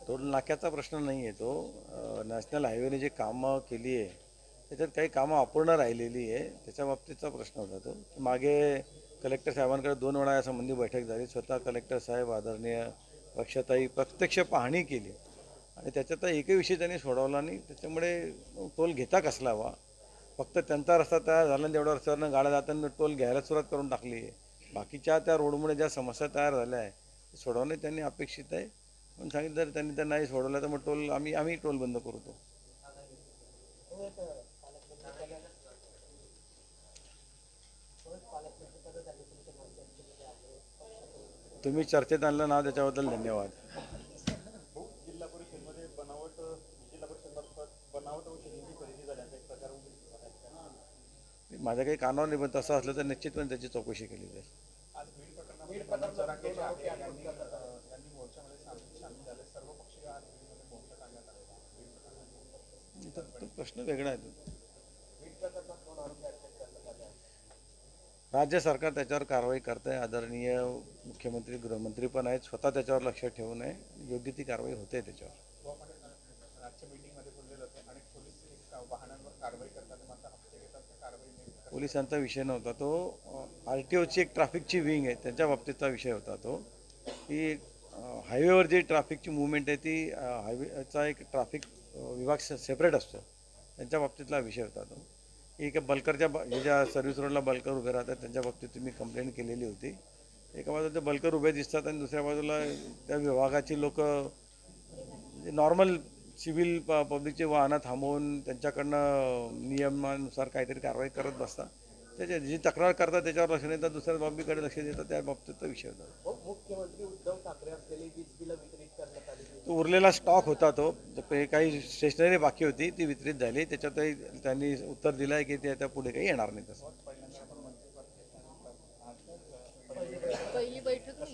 Toll नाक्याचा प्रश्न नाही आहे तो. नॅशनल हायवेने जे कामं केली आहे त्याच्यात काही कामं अपूर्ण राहिलेली आहे, त्याच्या बाबतीतचा प्रश्न होता तो. मागे कलेक्टर साहेबांकडे 2 वेळा यासंबंधी बैठक झाली. स्वतः कलेक्टर साहेब आदरणीय रक्षाताई प्रत्यक्ष पाहणी केली आणि त्याच्यात एकही विषय त्यांनी सोडवला नाही. त्याच्यामुळे टोल घेता कसला हवा? फक्त त्यांचा रस्ता तयार झाला आणि तेवढ्या रस्त्यावरनं गाड्या जाताना टोल घ्यायला सुरुवात करून टाकली आहे. बाकीच्या त्या रोडमुळे ज्या समस्या तयार झाल्या आहे ते सोडवणे त्यांनी अपेक्षित आहे. पण सांगितलं तर त्यांनी तर नाही सोडवलं तर मग टोल आम्ही टोल बंद करतो. तुम्ही चर्चेत आणलं ना त्याच्याबद्दल धन्यवाद. जिल्हा परिषदेमध्ये बनावट जिल्हा परिषद बनावट औषधांची खरेदी झाल्याचा एक प्रकार माझ्या काही कानावर नाही, पण तसं असलं तर निश्चितपणे त्याची चौकशी केली जाईल. आज बीड प्रकरणामध्ये यांनी मोर्चामध्ये सामील झाले. सर्व पक्षीय आज बीडमध्ये मोर्चा काढण्यात आलेला बीड प्रकरणामध्ये. तो प्रश्न वेगळा आहे. राज्य सरकार त्याच्यावर कारवाई करत आहे. आदरणीय मुख्यमंत्री गृहमंत्री पण आहेत, स्वतः त्याच्यावर लक्ष ठेवून आहे. योग्य ती कारवाई होते त्याच्यावर. आजच्या मीटिंगमध्ये बोललेलं होतं अनेक पोलीस वाहनांवर कारवाई करतात, मात्र हप्ते घेतात, कारवाई पोलिसांचा विषय नव्हता तो. RTOची एक ट्रॅफिकची विंग आहे, त्यांच्या बाबतीतचा विषय होता तो. की हायवेवर जी ट्रॅफिकची मुवमेंट आहे ती हायवेचा एक ट्रॅफिक विभाग सेपरेट असतो, त्यांच्या बाबतीतला विषय होता तो. एक बल्करच्या हे ज्या सर्व्हिस रोडला बल्कर उभे राहतात त्यांच्या बाबतीत मी कंप्लेंट केलेली होती. एका बाजूला ते बल्कर उभे दिसतात आणि दुसऱ्या बाजूला त्या विभागाची लोक नॉर्मल सिव्हिल पब्लिकचे वाहनं थांबवून त्यांच्याकडनं नियमानुसार काहीतरी कारवाई करत बसतात. त्याच्या जी तक्रार करतात त्याच्यावर लक्ष देतात, दुसऱ्या बाबीकडे लक्ष देतात, त्या बाबतीतचा विषय होता. मुख्यमंत्री उद्धव ठाकरे असलेली वीज बिलं वितरित करण्यात आली. तो उरलेला स्टॉक होता तो, काही स्टेशनरी बाकी होती ती वितरित झाली. त्याच्यातही त्यांनी उत्तर दिलं आहे की ते आता पुढे काही येणार नाही. तसं पहिली बैठक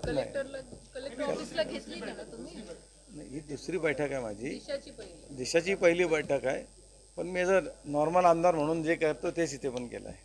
कलेक्टर ऑफिसला घेतली का तुम्ही? नाही, ही दुसरी बैठक आहे माझी. दिशाची दिशाची पहिली बैठक आहे. पण मी जर नॉर्मल आमदार म्हणून जे करतो तेच इथे पण केलं आहे.